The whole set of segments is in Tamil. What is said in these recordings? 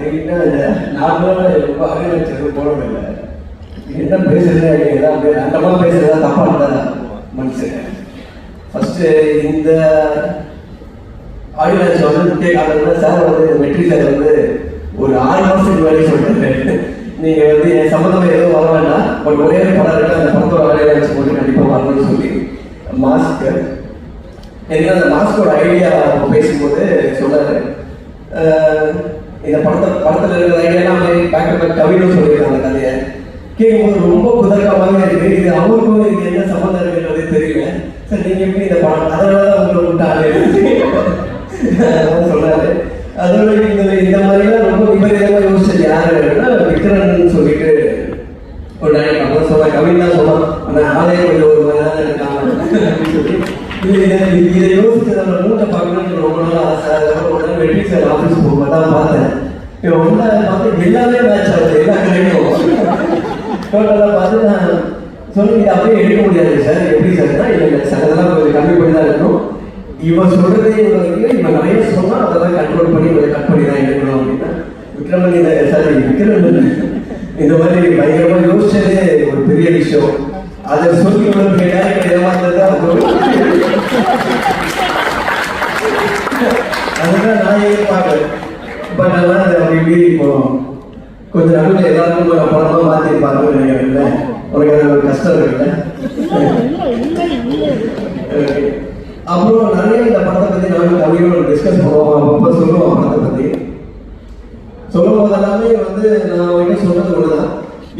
என்கிட்ட நார்மலாக ரொம்ப அகலட்சது போடவில்லை. என்ன பேசுறதே ஏதாவது அந்தமா பேசுறதா தப்பா இருந்தா மனுஷன். ஃபர்ஸ்ட் இந்த ஆடியன்ஸ் வந்து முக்கிய காரணம் சார் வந்து வெற்றி சார் வந்து ஒரு 6 மாதத்துக்கு வேலையை சொல்லிட்டாரு. நீங்க வந்து என் சம்மந்தம் எதுவும் வர வேண்டாம், பட் ஒரே ஒரு படம் இருக்கு, அந்த படத்தோட வேலையை வச்சு போட்டு கண்டிப்பாக வரணும்னு சொல்லி மாஸ்க் எனக்கு அந்த மாஸ்கோட ஐடியா பேசும்போது சொன்னாரு. இந்த படத்தில் இருக்கிற ஐடியாலாம் பேக்கப் கவின்னு சொல்லியிருக்காங்க. கதையை கேட்கும்போது ரொம்ப குதர்க்கமாக இருக்கு. இது அவருக்கும் இதுக்கு என்ன சம்மந்தம் இருக்குன்றது தெரியல. சார் நீங்க எப்படி இந்த படம் அதனாலதான் உங்களை விட்டாரு சொன்னாரு. அதோட இந்த மாதிரிலாம் ரொம்ப விபரீதமா யோசிச்சது யாருன்னா விக்ரன் சொல்லிட்டு ஒரு நாளைக்கு அப்புறம் சொன்ன கவின் தான் சொன்னான். ஆனால் ஆளே கொஞ்சம் ஒரு மாதிரி தான் இருக்காங்க அப்படின்னு சொல்லி இதை யோசிச்சு நம்ம மூட்டை பார்க்கணும்னு ரொம்ப நாள் ஆசை. அதுக்கப்புறம் வெற்றி சார் ஆஃபீஸ் போகும்போது தான் பார்த்தேன். இப்போ உள்ள பார்த்து எல்லாமே மேட்ச் ஆகுது, எல்லா கிடைக்கும் டோட்டலாக பார்த்து நான் சொல்லி இதை அப்படியே எடுக்க முடியாது சார். எப்படி சார்னா இல்லை சார் அதெல்லாம் கொஞ்சம் கம்மி பண்ணி தான் இருக்கணும். இவன் சொல்றதே இவன் நிறைய சொன்னா அதெல்லாம் கண்ட்ரோல் பண்ணி இவரை கட் பண்ணி தான் எடுக்கணும் அப்படின்னா விக்ரமன் இதை சார் விக்ரமன் இந்த மாதிரி பயங்கரமா யோசிச்சதே ஒரு பெரிய விஷயம். அதை சொல்லி இவருக்கு டேரக்டர் ஏமாந்தது அதுதான் நான் எதிர்பார்க்கிறேன். பட் அதெல்லாம் அது அப்படி மீறி இப்போ கொஞ்சம் நடுவில் எல்லாருக்கும் படமா மாற்றிருப்பாங்கன்னு நினைக்கிறேன். உனக்கு அது ஒரு கஷ்டம் இருக்குல்ல. அப்புறம் நிறைய இந்த படத்தை பற்றி நானும் கவியோட டிஸ்கஸ் பண்ணுவோம். அப்போ சொல்லுவோம் படத்தை பற்றி சொல்லும் போதெல்லாமே வந்து நான் அவங்ககிட்ட சொன்னது ஒன்றுதான்.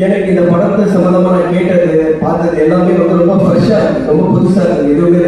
எனக்கு இந்த படத்தை சம்மந்தமாக நான் கேட்டது பார்த்தது எல்லாமே வந்து ரொம்ப ஃப்ரெஷ்ஷாக இருக்குது, ரொம்ப புதுசாக இருக்குது. எதுவுமே